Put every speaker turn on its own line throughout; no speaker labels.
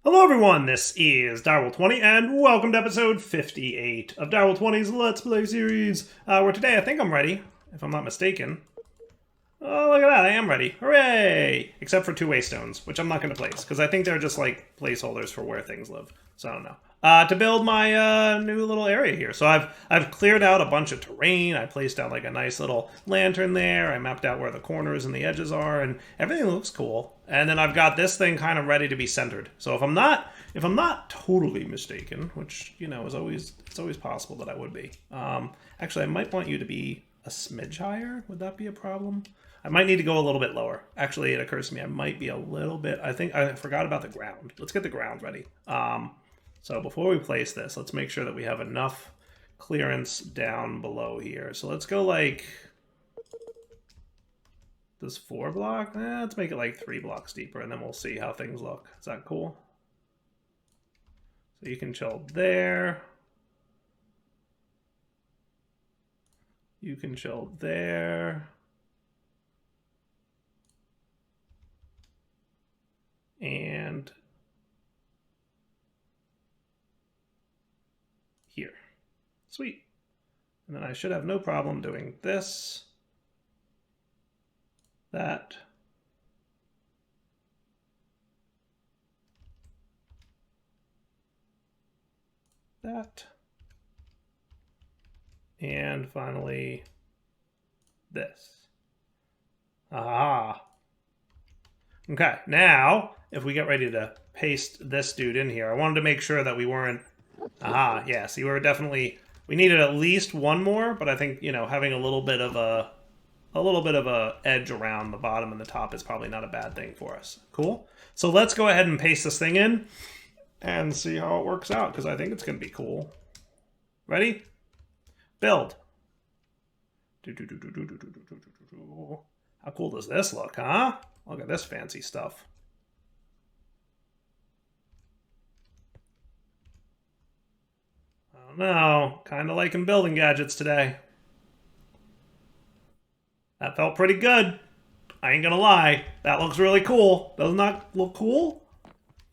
Hello everyone, this is Direwolf20 and welcome to episode 58 of Direwolf20's Let's Play series, where today I think I'm ready, if I'm not mistaken. Oh, look at that, I am ready. Hooray! Except for two waystones, which I'm not going to place, because I think they're just like placeholders for where things live, so I don't know. To build my new little area here. So I've cleared out a bunch of terrain, I placed out like a nice little lantern there, I mapped out where the corners and the edges are, and everything looks cool. And then I've got this thing kind of ready to be centered. So if I'm not totally mistaken, which, you know, it's always possible that I would be. Actually, I might want you to be a smidge higher. Would that be a problem? I might need to go a little bit lower. Actually, it occurs to me I might be a little bit... I think I forgot about the ground. Let's get the ground ready. So before we place this, let's make sure that we have enough clearance down below here. So let's go like... This 4 block? Let's make it like 3 blocks deeper, and then we'll see how things look. Is that cool? So you can chill there. You can chill there. And here. Sweet. And then I should have no problem doing this, that, that, and finally this. Ah. Okay, now, if we get ready to paste this dude in here, I wanted to make sure that we weren't... yeah, see, we needed at least one more, but I think, you know, having a little bit of a edge around the bottom and the top is probably not a bad thing for us. Cool? So let's go ahead and paste this thing in and see how it works out, because I think it's going to be cool. Ready? Build. How cool does this look, huh? Look at this fancy stuff. I don't know. Kind of liking building gadgets today. That felt pretty good. I ain't gonna lie. That looks really cool. Doesn't that look cool?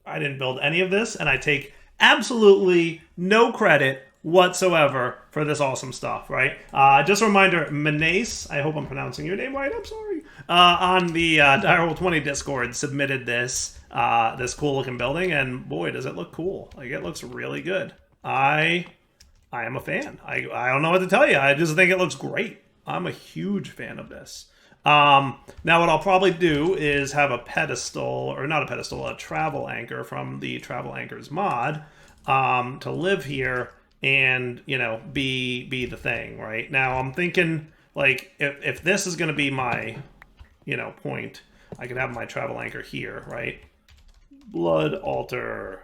I didn't build any of this, and I take absolutely no credit whatsoever for this awesome stuff, right? Just a reminder, Menace, I hope I'm pronouncing your name right, I'm sorry, on the Direwolf20 Discord submitted this this cool looking building, and boy, does it look cool. Like, it looks really good. I am a fan. I don't know what to tell you. I just think it looks great. I'm a huge fan of this. Now what I'll probably do is have a pedestal, or not a pedestal, a travel anchor from the Travel Anchors mod to live here and, you know, be the thing, right? Now I'm thinking, like, if this is going to be my, you know, point, I could have my travel anchor here, right? Blood altar.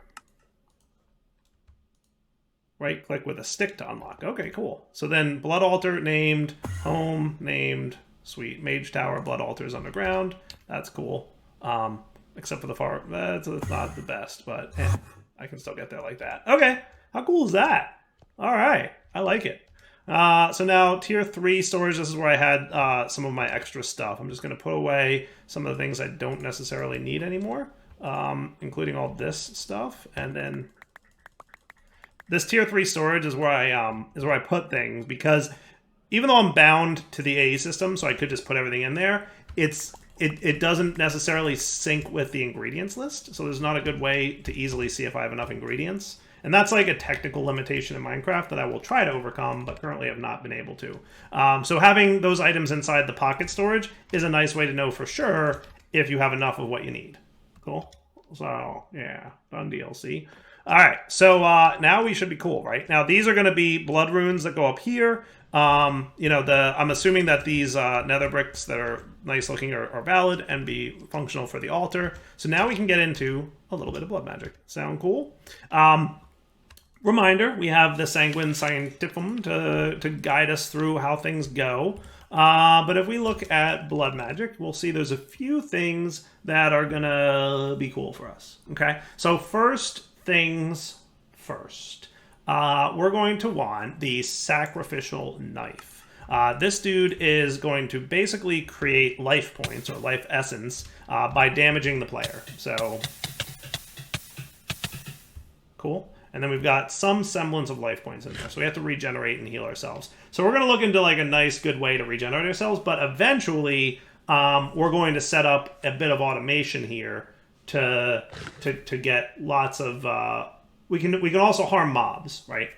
Right click with a stick to unlock. Okay, cool. So then blood altar named, home named, sweet. Mage tower, blood altars underground. That's cool. Except for the far, that's not the best, but I can still get there like that. Okay, how cool is that? All right, I like it. So now tier 3 storage, this is where I had some of my extra stuff. I'm just going to put away some of the things I don't necessarily need anymore, including all this stuff. And then this tier 3 storage is where I put things, because even though I'm bound to the AE system, so I could just put everything in there, it doesn't necessarily sync with the ingredients list, so there's not a good way to easily see if I have enough ingredients. And that's like a technical limitation in Minecraft that I will try to overcome, but currently have not been able to. So having those items inside the pocket storage is a nice way to know for sure if you have enough of what you need. Cool? So, yeah, done deal, see? All right, so now we should be cool, right? Now, these are going to be blood runes that go up here. You know, I'm assuming that these nether bricks that are nice looking are valid and be functional for the altar. So now we can get into a little bit of blood magic. Sound cool? Reminder, we have the Sanguine Scientificum to guide us through how things go. But if we look at blood magic, we'll see there's a few things that are going to be cool for us. Okay, so first things first. We're going to want the Sacrificial Knife. This dude is going to basically create life points or life essence by damaging the player. So Cool. And then we've got some semblance of life points in there. So we have to regenerate and heal ourselves. So we're going to look into like a nice, good way to regenerate ourselves. But eventually, we're going to set up a bit of automation here to get lots of... we can also harm mobs, right?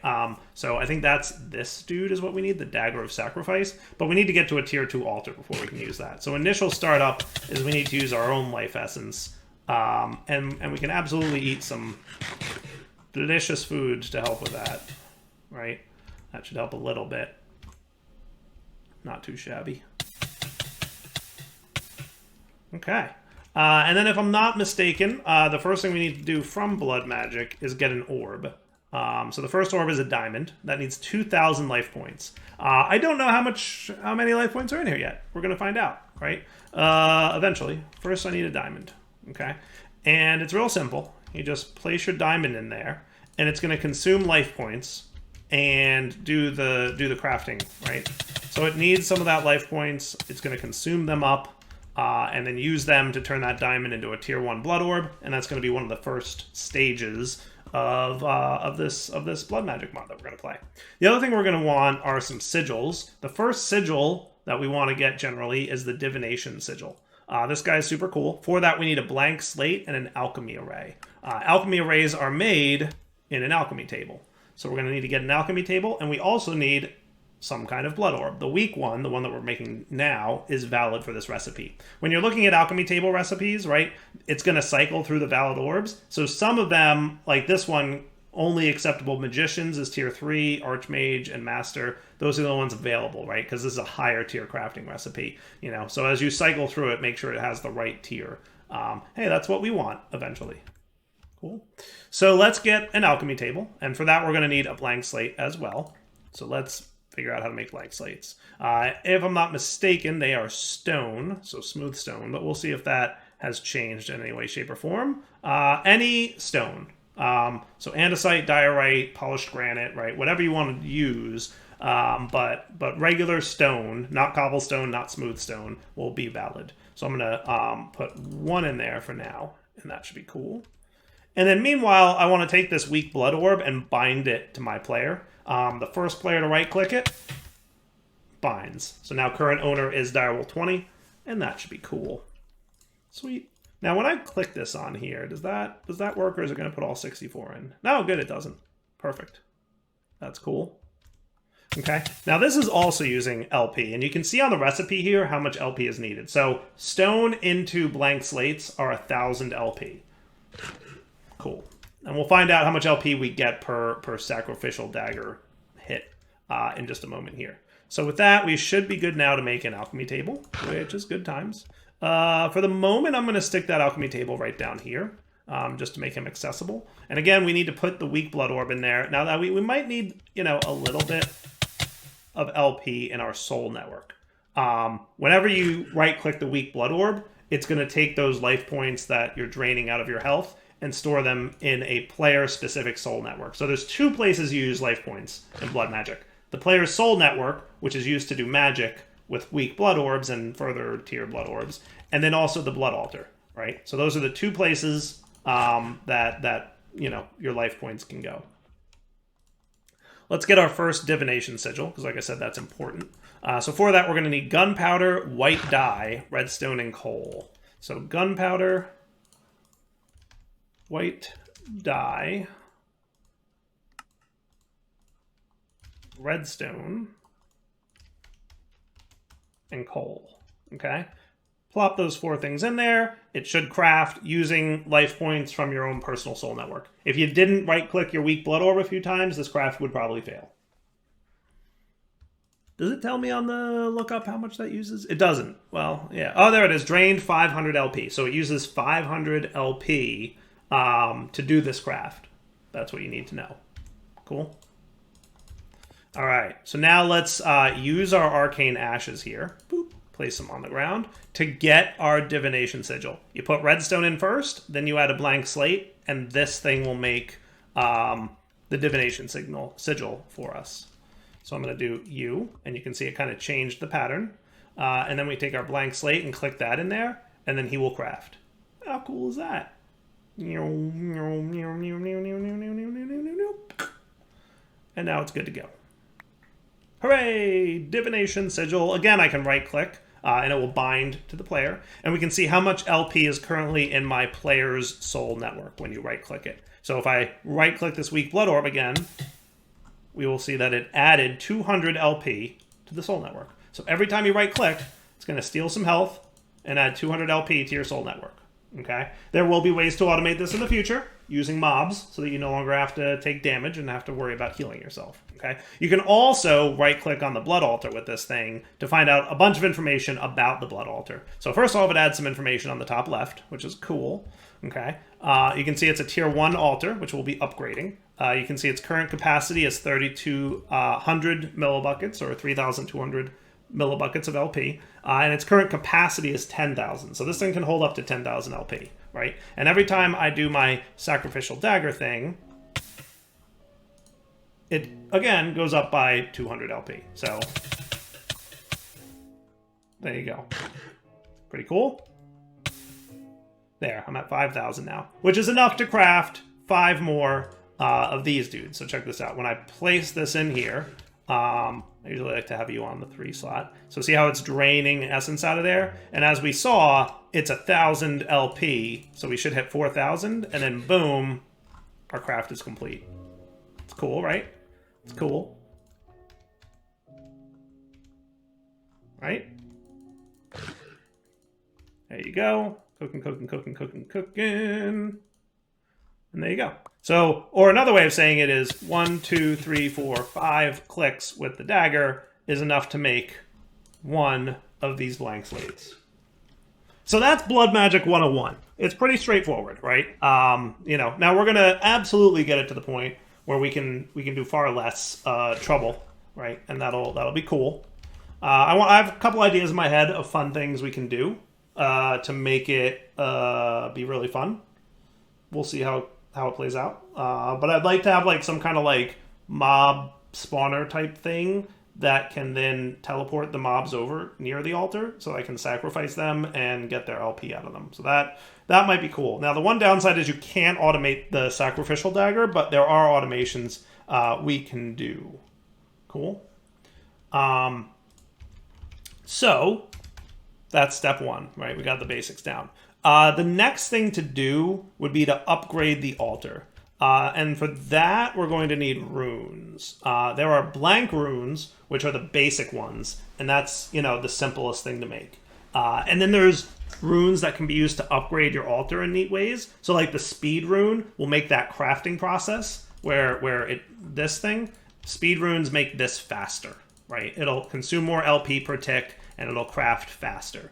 So I think that's this dude is what we need, the Dagger of Sacrifice. But we need to get to a tier 2 altar before we can use that. So initial startup is we need to use our own life essence. And we can absolutely eat some delicious foods to help with that, right? That should help a little bit. Not too shabby. Okay. And then if I'm not mistaken, the first thing we need to do from Blood Magic is get an orb. So the first orb is a diamond. That needs 2,000 life points. I don't know how many life points are in here yet. We're going to find out, right? Eventually. First I need a diamond, okay? And it's real simple. You just place your diamond in there, and it's going to consume life points and do the crafting, right? So it needs some of that life points. It's going to consume them up, and then use them to turn that diamond into a tier 1 blood orb, and that's going to be one of the first stages of this blood magic mod that we're going to play. The other thing we're going to want are some sigils. The first sigil that we want to get generally is the Divination sigil. This guy is super cool. For that, we need a blank slate and an alchemy array. Alchemy arrays are made in an alchemy table. So we're going to need to get an alchemy table, and we also need some kind of blood orb. The weak one, the one that we're making now, is valid for this recipe. When you're looking at alchemy table recipes, right, it's going to cycle through the valid orbs. So some of them, like this one, only acceptable magicians is tier 3, archmage, and master. Those are the ones available, right? Because this is a higher tier crafting recipe, you know. So as you cycle through it, make sure it has the right tier. Hey, that's what we want eventually. Cool. So let's get an alchemy table, and for that we're going to need a blank slate as well. So let's figure out how to make blank slates. If I'm not mistaken, they are stone, so smooth stone, but we'll see if that has changed in any way, shape, or form. Any stone. So andesite, diorite, polished granite, right? Whatever you want to use, but regular stone, not cobblestone, not smooth stone, will be valid. So I'm going to put 1 in there for now, and that should be cool. And then meanwhile, I want to take this weak blood orb and bind it to my player. The first player to right-click it binds. So now current owner is direwolf 20, and that should be cool. Sweet. Now when I click this on here, does that work, or is it going to put all 64 in? No, good, it doesn't. Perfect. That's cool. Okay, now this is also using LP, and you can see on the recipe here how much LP is needed. So stone into blank slates are 1,000 LP. Cool. And we'll find out how much LP we get per sacrificial dagger hit in just a moment here. So with that, we should be good now to make an alchemy table, which is good times. For the moment, I'm going to stick that alchemy table right down here, just to make him accessible. And again, we need to put the weak blood orb in there. Now that we might need, you know, a little bit of LP in our soul network. Whenever you right-click the weak blood orb, it's going to take those life points that you're draining out of your health and store them in a player-specific soul network. So there's 2 places you use life points in blood magic. The player's soul network, which is used to do magic with weak blood orbs and further tier blood orbs, and then also the blood altar, right? So those are the 2 places that you know, your life points can go. Let's get our first divination sigil, because like I said, that's important. So for that, we're going to need gunpowder, white dye, redstone, and coal. So gunpowder, white dye, redstone, and coal. Okay? Plop those 4 things in there. It should craft using life points from your own personal soul network. If you didn't right-click your weak blood orb a few times, this craft would probably fail. Does it tell me on the lookup how much that uses? It doesn't. Well, yeah. Oh, there it is. Drained 500 LP. So it uses 500 LP to do this craft. That's what you need to know. Cool. All right. So now let's use our arcane ashes here. Boop. Place them on the ground to get our divination sigil. You put redstone in first, then you add a blank slate, and this thing will make the divination sigil for us. So I'm going to do U, and you can see it kind of changed the pattern. And then we take our blank slate and click that in there, and then he will craft. How cool is that? and now it's good to go. Hooray! Divination sigil. Again, I can right-click, and it will bind to the player. And we can see how much LP is currently in my player's soul network when you right-click it. So if I right-click this weak blood orb again, we will see that it added 200 LP to the soul network. So every time you right-click, it's going to steal some health and add 200 LP to your soul network. Okay? There will be ways to automate this in the future using mobs so that you no longer have to take damage and have to worry about healing yourself. Okay? You can also right-click on the blood altar with this thing to find out a bunch of information about the blood altar. So first off, it adds some information on the top left, which is cool. Okay? You can see it's a tier 1 altar, which we'll be upgrading. You can see its current capacity is 3,200 millibuckets, or 3,200 millibuckets of LP, and its current capacity is 10,000. So this thing can hold up to 10,000 LP, right? And every time I do my sacrificial dagger thing, it again goes up by 200 LP. So there you go. Pretty cool. There, I'm at 5,000 now, which is enough to craft 5 more of these dudes. So check this out. When I place this in here, I usually like to have you on the 3 slot. So see how it's draining essence out of there? And as we saw, it's 1,000 LP. So we should hit 4,000, and then boom, our craft is complete. It's cool, right? It's cool. Right? There you go. Cooking, cooking, cooking, cooking, cooking. And there you go. So, or another way of saying it is 1, 2, 3, 4, 5 clicks with the dagger is enough to make 1 of these blank slates. So that's Blood Magic 101. It's pretty straightforward, right? You know, now we're gonna absolutely get it to the point where we can do far less trouble, right? And that'll be cool. I have a couple ideas in my head of fun things we can do to make it be really fun. We'll see how it plays out. But I'd like to have like some kind of like mob spawner type thing that can then teleport the mobs over near the altar so I can sacrifice them and get their LP out of them. So that might be cool. Now the one downside is you can't automate the sacrificial dagger, but there are automations we can do. Cool. So that's step 1, right? We got the basics down. The next thing to do would be to upgrade the altar. And for that, we're going to need runes. There are blank runes, which are the basic ones, and that's, you know, the simplest thing to make. And then there's runes that can be used to upgrade your altar in neat ways. So like the speed rune will make that crafting process where this thing, speed runes make this faster, right? It'll consume more LP per tick, and it'll craft faster.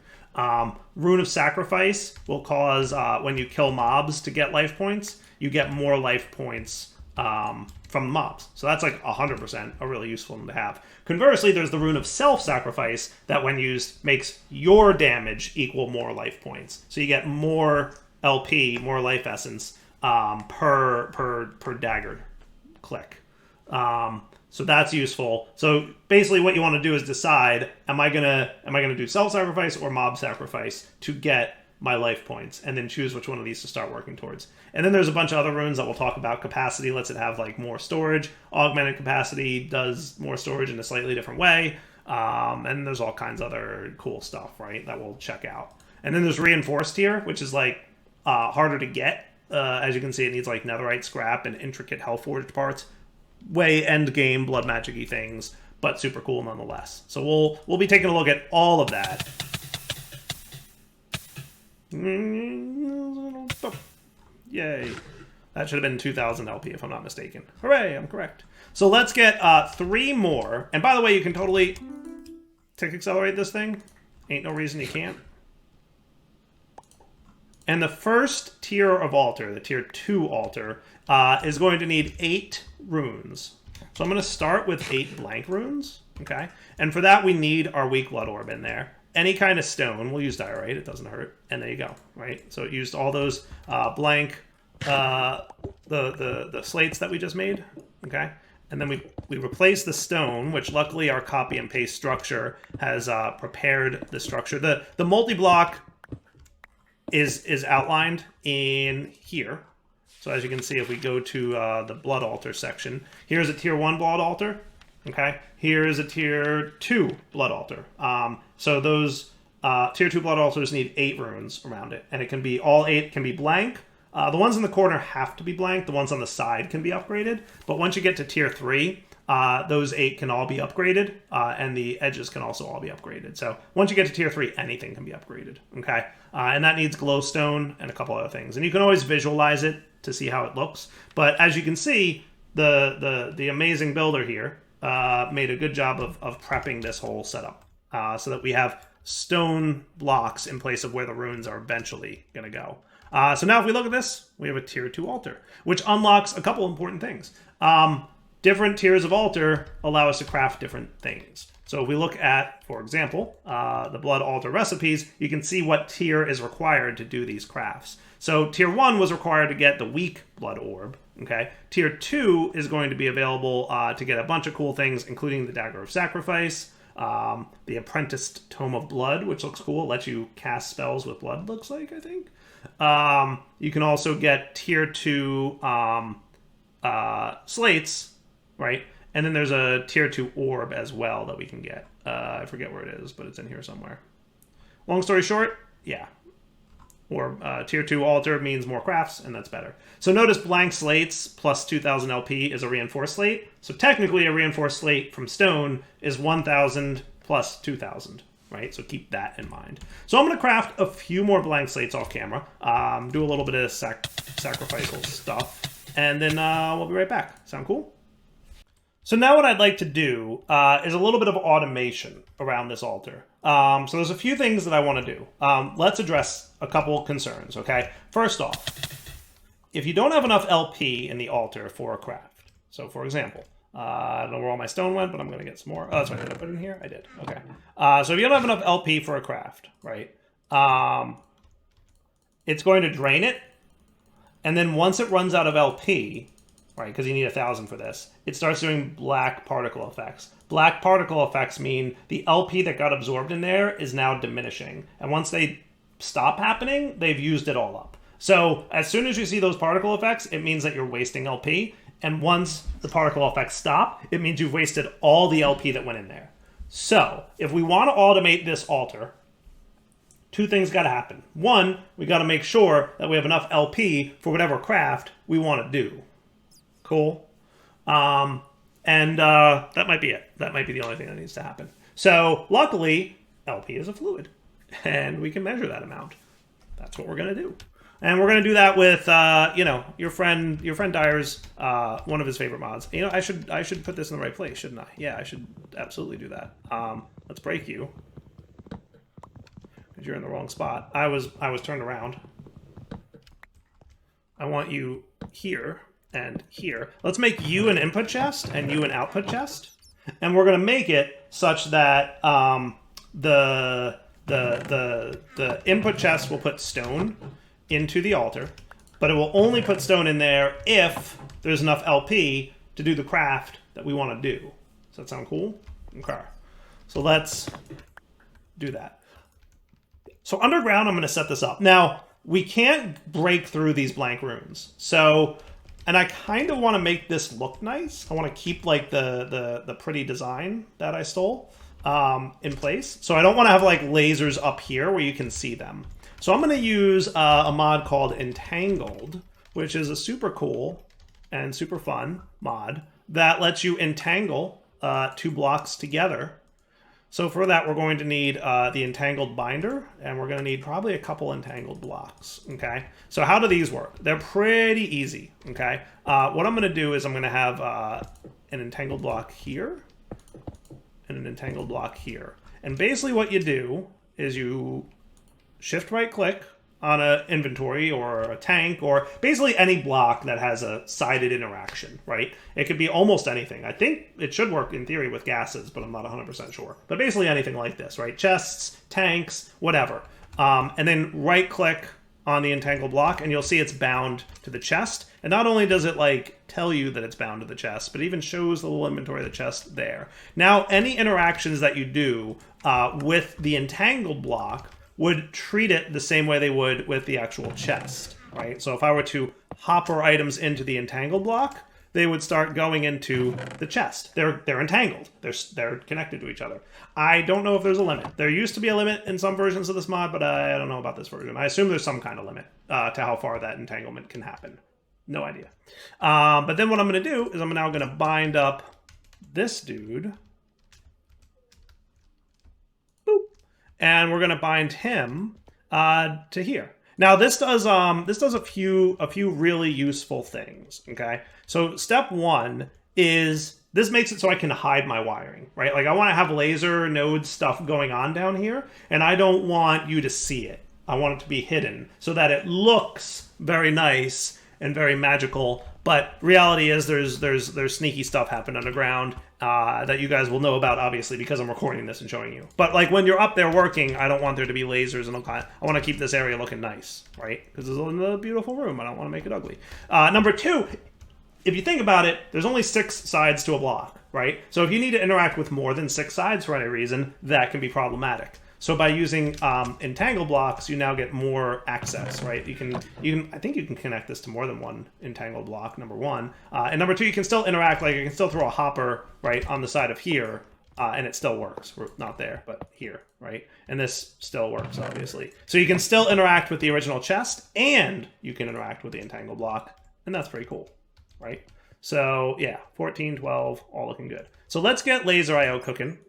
Rune of Sacrifice will cause, when you kill mobs to get life points, you get more life points from mobs. So that's like 100% a really useful one to have. Conversely, there's the Rune of Self-Sacrifice that when used makes your damage equal more life points. So you get more LP, more life essence per dagger click. So that's useful. So basically what you want to do is decide, am I gonna do self-sacrifice or mob sacrifice to get my life points, and then choose which one of these to start working towards. And then there's a bunch of other runes that we'll talk about. Capacity lets it have like more storage. Augmented capacity does more storage in a slightly different way. And there's all kinds of other cool stuff, right, that we'll check out. And then there's reinforced here, which is like harder to get. As you can see, it needs like netherite scrap and intricate hellforged parts. Way end game blood magic-y things, but super cool nonetheless. So we'll be taking a look at all of that. Yay. That should have been 2,000 LP if I'm not mistaken. Hooray, I'm correct. So let's get 3 more. And by the way, you can totally tick accelerate this thing. Ain't no reason you can't. And the first tier of altar, the tier 2 altar, is going to need 8 runes. So I'm going to start with 8 blank runes, okay? And for that, we need our weak blood orb in there. Any kind of stone, we'll use diorite, it doesn't hurt. And there you go, right? So it used all those blank, the slates that we just made, okay? And then we replace the stone, which luckily our copy and paste structure has prepared the structure. The multi-block is outlined in here. So as you can see, if we go to the blood altar section, here's a tier 1 blood altar. Okay, here's a tier 2 blood altar. So those tier 2 blood altars need 8 runes around it, and it can be all 8 can be blank. The ones in the corner have to be blank. The ones on the side can be upgraded. But once you get to tier 3, those 8 can all be upgraded, and the edges can also all be upgraded. So once you get to tier 3, anything can be upgraded. Okay, and that needs glowstone and a couple other things. And you can always visualize it to see how it looks. But as you can see, the amazing builder here made a good job of prepping this whole setup so that we have stone blocks in place of where the runes are eventually going to go. So now if we look at this, we have a tier 2 altar, which unlocks a couple important things. Different tiers of altar allow us to craft different things. So if we look at, for example, the blood altar recipes, you can see what tier is required to do these crafts. So tier 1 was required to get the weak blood orb. Okay, tier 2 is going to be available to get a bunch of cool things, including the Dagger of Sacrifice, the Apprenticed Tome of Blood, which looks cool. It lets you cast spells with blood, looks like, I think. You can also get tier 2 slates, right? And then there's a tier 2 orb as well that we can get. I forget where it is, but it's in here somewhere. Long story short, yeah. Or tier 2 altar means more crafts, and that's better. So notice blank slates plus 2,000 LP is a reinforced slate. So technically a reinforced slate from stone is 1,000 plus 2,000, right? So keep that in mind. So I'm going to craft a few more blank slates off camera, do a little bit of sacrificial stuff, and then we'll be right back. Sound cool? So now what I'd like to do is a little bit of automation around this altar. So there's a few things that I want to do. Let's address a couple concerns, okay? First off, if you don't have enough LP in the altar for a craft, so for example, I don't know where all my stone went, but I'm going to get some more. Oh, that's right. Did I put it in here? I did. Okay. So if you don't have enough LP for a craft, right, it's going to drain it. And then once it runs out of LP, right, because you need 1,000 for this, it starts doing black particle effects. Black particle effects mean the LP that got absorbed in there is now diminishing. And once they stop happening, they've used it all up. So as soon as you see those particle effects, it means that you're wasting LP. And once the particle effects stop, it means you've wasted all the LP that went in there. So if we want to automate this altar, two things got to happen. One, we got to make sure that we have enough LP for whatever craft we want to do. Cool. And that might be it. That might be the only thing that needs to happen. So luckily, LP is a fluid, and we can measure that amount. That's what we're going to do. And we're going to do that with, your friend Dyer's, one of his favorite mods. You know, I should put this in the right place, shouldn't I? Yeah, I should absolutely do that. Let's break you, because you're in the wrong spot. I was turned around. I want you here and here. Let's make you an input chest and you an output chest. And we're going to make it such that the input chest will put stone into the altar, but it will only put stone in there if there's enough LP to do the craft that we want to do. Does that sound cool? Okay. So let's do that. So underground, I'm going to set this up. Now, we can't break through these blank runes. So, and I kind of want to make this look nice. I want to keep like the pretty design that I stole in place. So I don't want to have like lasers up here where you can see them. So I'm going to use a mod called Entangled, which is a super cool and super fun mod that lets you entangle 2 blocks together. So for that, we're going to need the entangled binder, and we're going to need probably a couple entangled blocks, okay? So how do these work? They're pretty easy, okay? What I'm going to do is I'm going to have an entangled block here and an entangled block here. And basically what you do is you shift right click on an inventory or a tank or basically any block that has a sided interaction, right? It could be almost anything. I think it should work in theory with gases, but I'm not 100% sure. But basically anything like this, right? Chests, tanks, whatever. And then right click on the entangled block and you'll see it's bound to the chest. And not only does it like tell you that it's bound to the chest, but it even shows the little inventory of the chest there. Now, any interactions that you do with the entangled block would treat it the same way they would with the actual chest, right? So if I were to hopper items into the entangled block, they would start going into the chest. They're entangled. They're connected to each other. I don't know if there's a limit. There used to be a limit in some versions of this mod, but I don't know about this version. I assume there's some kind of limit to how far that entanglement can happen. No idea. But then what I'm going to do is I'm now going to bind up this dude. Boop. And we're going to bind him to here. Now this does a few really useful things. Okay, so step one is this makes it so I can hide my wiring, right? Like I want to have laser node stuff going on down here, and I don't want you to see it. I want it to be hidden so that it looks very nice and very magical. But reality is there's sneaky stuff happening underground that you guys will know about, obviously, because I'm recording this and showing you. But like when you're up there working, I don't want there to be lasers and all kind. I want to keep this area looking nice, right? Because it's a beautiful room. I don't want to make it ugly. Number two, if you think about it, there's only 6 sides to a block, right? So if you need to interact with more than 6 sides for any reason, that can be problematic. So by using entangle blocks, you now get more access, right? You can I think you can connect this to more than one entangled block, number one. And number two, you can still interact, like you can still throw a hopper, right, on the side of here, and it still works. We're not there, but here, right? And this still works, obviously. So you can still interact with the original chest, and you can interact with the entangled block, and that's pretty cool, right? So yeah, 14, 12, all looking good. So let's get laser IO cooking.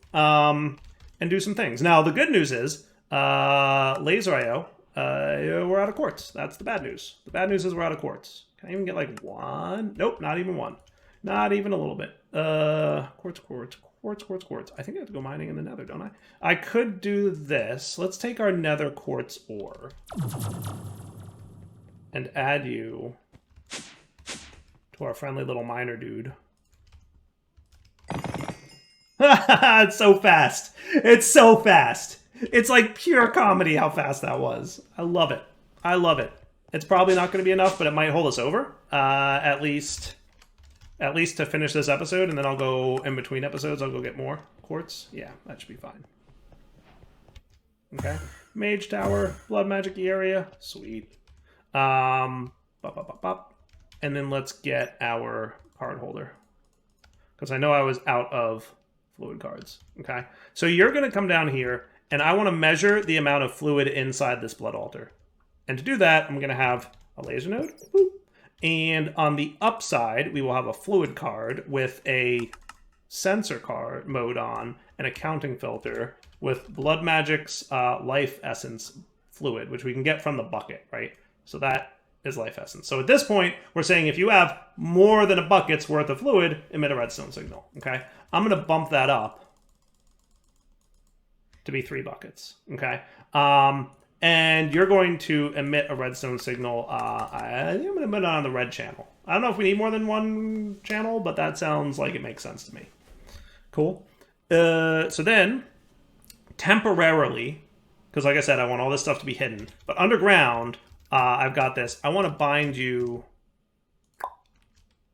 And do some things. Now, the good news is, laser IO, we're out of quartz. That's the bad news. The bad news is we're out of quartz. Can I even get like 1? Nope, not even 1. Not even a little bit. Quartz. I think I have to go mining in the nether, don't I? I could do this. Let's take our nether quartz ore and add you to our friendly little miner dude. It's so fast. It's so fast. It's like pure comedy how fast that was. I love it. I love it. It's probably not going to be enough, but it might hold us over. At least to finish this episode, and then I'll go in between episodes. I'll go get more quartz. Yeah, that should be fine. Okay. Mage tower, blood magic area. Sweet. And then let's get our card holder, because I know I was out of fluid cards. Okay, so you're going to come down here, and I want to measure the amount of fluid inside this blood altar. And to do that, I'm going to have a laser node. Boop. And on the upside, we will have a fluid card with a sensor card mode on, and a counting filter with blood magic's life essence fluid, which we can get from the bucket, right? So that is life essence. So at this point, we're saying if you have more than a bucket's worth of fluid, emit a redstone signal, okay? I'm going to bump that up to be 3 buckets, okay? And you're going to emit a redstone signal. I'm going to emit it on the red channel. I don't know if we need more than 1 channel, but that sounds like it makes sense to me. Cool. So then, temporarily, because like I said, I want all this stuff to be hidden, but underground, I've got this. I want to bind you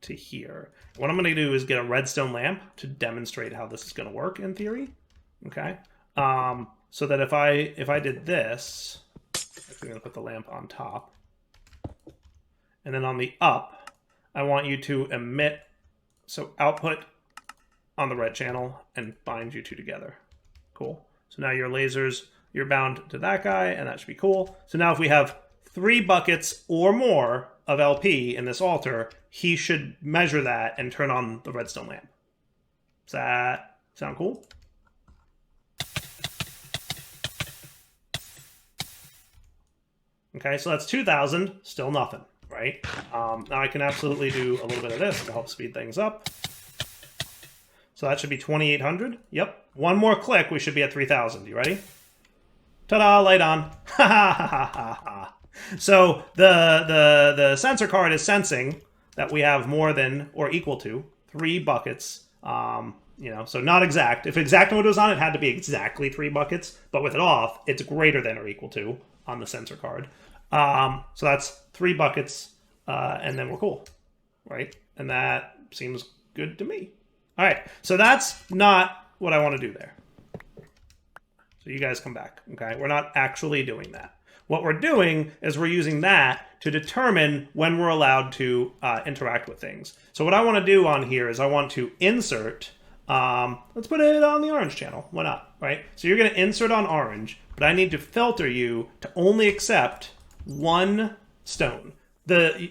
to here. What I'm going to do is get a redstone lamp to demonstrate how this is going to work in theory. Okay. So that if I did this, I'm going to put the lamp on top. And then on the up, I want you to emit, so output on the red channel and bind you two together. Cool. So now your lasers, you're bound to that guy, and that should be cool. So now if we have 3 buckets or more of LP in this altar, he should measure that and turn on the redstone lamp. Does that sound cool? Okay, so that's 2,000, still nothing, right? Now I can absolutely do a little bit of this to help speed things up. So that should be 2,800. Yep, 1 more click, we should be at 3,000. You ready? Ta-da, light on. Ha ha ha ha ha. So the sensor card is sensing that we have more than or equal to 3 buckets. You know, so not exact. If exact mode was on, it had to be exactly 3 buckets. But with it off, it's greater than or equal to on the sensor card. So that's 3 buckets, and then we're cool, right? And that seems good to me. All right, so that's not what I want to do there. So you guys come back, okay? We're not actually doing that. What we're doing is we're using that to determine when we're allowed to interact with things. So what I want to do on here is I want to insert, let's put it on the orange channel. Why not, right? So you're going to insert on orange, but I need to filter you to only accept one stone.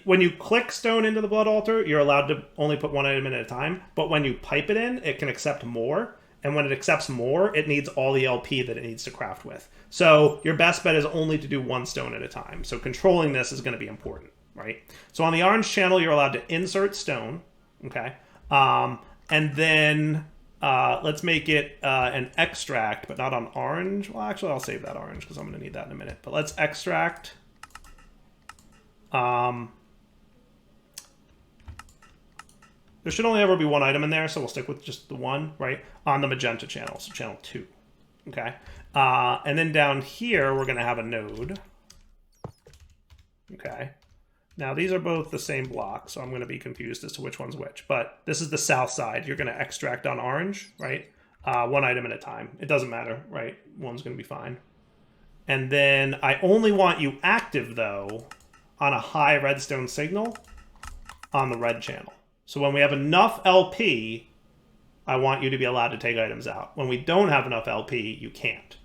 When you click stone into the blood altar, you're allowed to only put one item in at a time, but when you pipe it in, it can accept more. And when it accepts more, it needs all the LP that it needs to craft with. So your best bet is only to do one stone at a time. So controlling this is going to be important, right? So on the orange channel, you're allowed to insert stone, okay? And then let's make it an extract, but not on orange. Well, actually, I'll save that orange because I'm going to need that in a minute. But let's extract. There should only ever be one item in there, so we'll stick with just the one, right? On the magenta channel, so channel 2, okay? And then down here, we're going to have a node, okay? Now, these are both the same block, so I'm going to be confused as to which one's which. But this is the south side. You're going to extract on orange, right? One item at a time. It doesn't matter, right? One's going to be fine. And then I only want you active, though, on a high redstone signal on the red channel. So when we have enough LP, I want you to be allowed to take items out. When we don't have enough LP, you can't,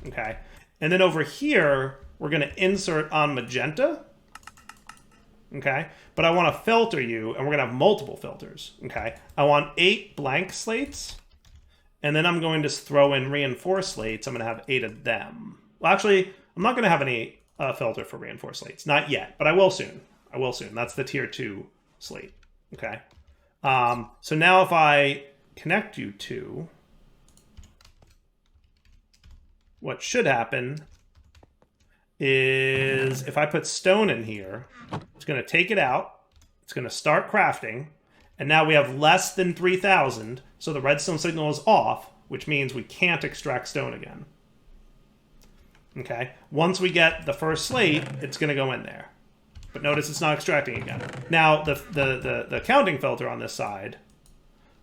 okay? And then over here, we're going to insert on magenta, okay? But I want to filter you, and we're going to have multiple filters, okay? I want 8 blank slates, and then I'm going to throw in reinforced slates. I'm going to have 8 of them. Well, actually, I'm not going to have any filter for reinforced slates. Not yet, but I will soon. I will soon. That's the tier 2 slate, okay? So now if I connect you to, what should happen is if I put stone in here, it's going to take it out, it's going to start crafting, and now we have less than 3,000, so the redstone signal is off, which means we can't extract stone again. Okay? Once we get the first slate, it's going to go in there. But notice it's not extracting again. Now, the counting filter on this side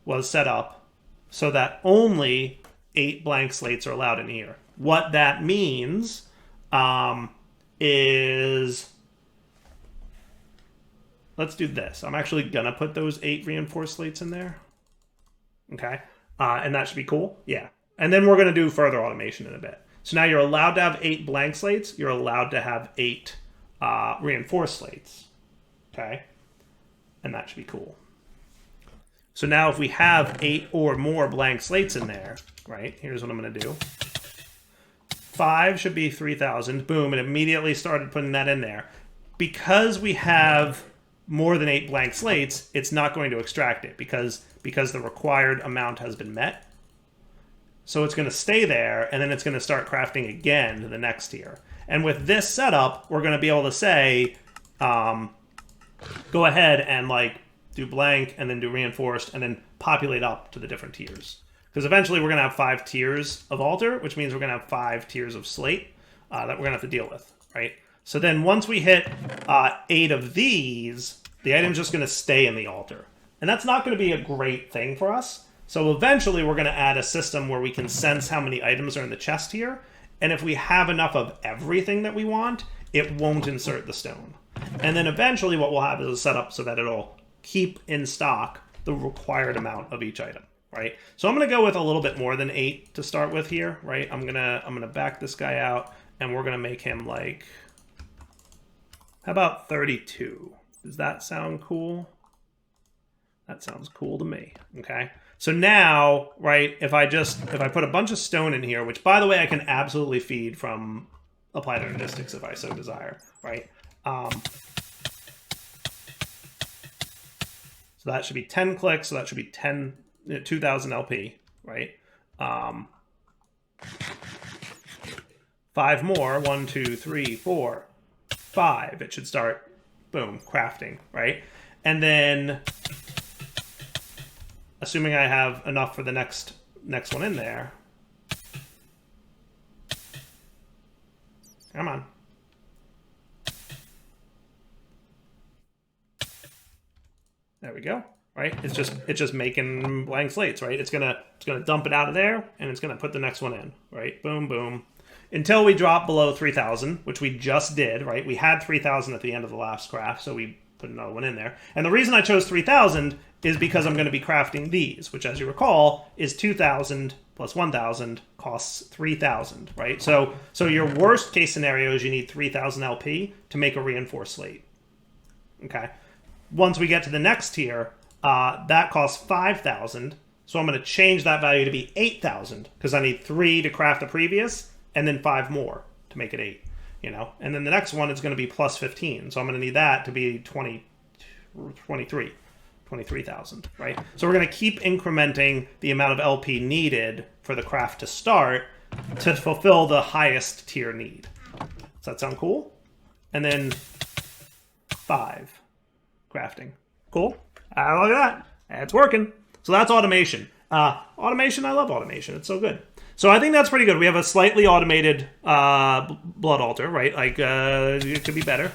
was set up so that only 8 blank slates are allowed in here. What that means is... Let's do this. I'm actually going to put those 8 reinforced slates in there. Okay? And that should be cool. Yeah. And then we're going to do further automation in a bit. So now you're allowed to have 8 blank slates. You're allowed to have 8 reinforced slates, okay? And that should be cool. So now if we have 8 or more blank slates in there, right, here's what I'm going to do. 5 should be 3,000. Boom, and immediately started putting that in there. Because we have more than 8 blank slates, it's not going to extract it because the required amount has been met. So it's going to stay there, and then it's going to start crafting again to the next tier. And with this setup, we're going to be able to say, go ahead and like do blank and then do reinforced and then populate up to the different tiers. Because eventually we're going to have 5 tiers of altar, which means we're going to have 5 tiers of slate that we're going to have to deal with, right? So then once we hit 8 of these, the item's just going to stay in the altar. And that's not going to be a great thing for us. So eventually we're going to add a system where we can sense how many items are in the chest here. And if we have enough of everything that we want, it won't insert the stone. And then eventually what we'll have is a setup so that it'll keep in stock the required amount of each item, right? So I'm going to go with a little bit more than 8 to start with here, right? I'm gonna back this guy out, and we're going to make him like, how about 32? Does that sound cool? That sounds cool to me, okay? So now, right, if I put a bunch of stone in here, which, by the way, I can absolutely feed from applied energistics if I so desire, right? So that should be 10 clicks, so that should be 2,000 LP, right? 5 more, 1, 2, 3, 4, 5. It should start, boom, crafting, right? And then... assuming I have enough for the next one in there. Come on. There we go. Right? It's just making blank slates, right? It's gonna dump it out of there, and it's gonna put the next one in, right? Boom, boom. until we drop below 3,000, which we just did, right? We had 3,000 at the end of the last craft, so we put another one in there. And the reason I chose 3,000 is because I'm going to be crafting these, which, as you recall, is 2,000 plus 1,000 costs 3,000, right? So your worst case scenario is you need 3,000 LP to make a reinforced slate. Okay. Once we get to the next tier, that costs 5,000. So I'm going to change that value to be 8,000 because I need 3 to craft the previous and then 5 more to make it 8, you know? And then the next one is going to be plus 15. So I'm going to need that to be 23,000, right? So we're going to keep incrementing the amount of LP needed for the craft to start to fulfill the highest tier need. Does that sound cool? And then 5 crafting. Cool. Look at that. It's working. So that's automation. Automation, I love automation. It's so good. So I think that's pretty good. We have a slightly automated blood altar, right? Like, it could be better.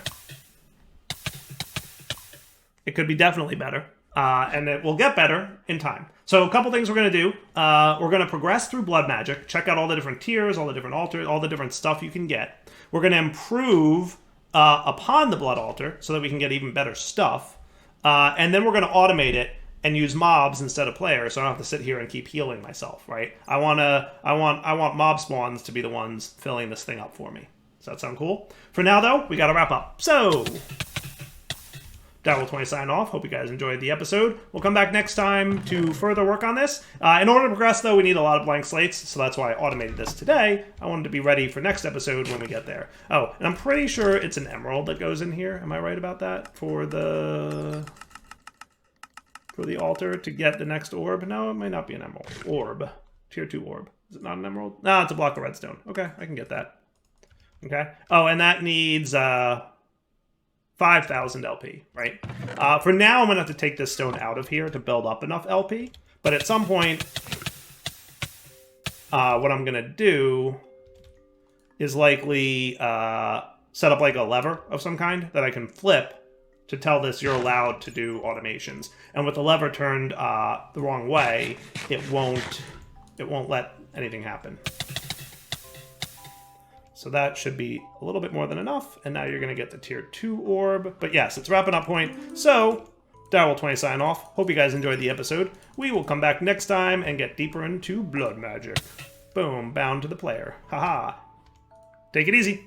It could be definitely better. And it will get better in time. So a couple things we're going to do. We're going to progress through blood magic. Check out all the different tiers, all the different altars, all the different stuff you can get. We're going to improve upon the blood altar so that we can get even better stuff. And then we're going to automate it and use mobs instead of players, so I don't have to sit here and keep healing myself, right? I want mob spawns to be the ones filling this thing up for me. Does that sound cool? For now, though, we got to wrap up. So, Daryl20 sign off. Hope you guys enjoyed the episode. We'll come back next time to further work on this. In order to progress, though, we need a lot of blank slates, so that's why I automated this today. I wanted to be ready for next episode when we get there. Oh, and I'm pretty sure it's an emerald that goes in here. Am I right about that? For the altar to get the next orb? No, it might not be an emerald. Orb. Tier 2 orb. Is it not an emerald? No, it's a block of redstone. Okay, I can get that. Okay. Oh, and that needs 5,000 LP, right? For now, I'm going to have to take this stone out of here to build up enough LP. But at some point, what I'm going to do is likely set up like a lever of some kind that I can flip to tell this you're allowed to do automations. And with the lever turned the wrong way, it won't let anything happen. So that should be a little bit more than enough. And now you're going to get the tier 2 orb. But yes, it's wrapping up point. So, Daryl20 sign off. Hope you guys enjoyed the episode. We will come back next time and get deeper into blood magic. Boom, bound to the player. Haha. Take it easy.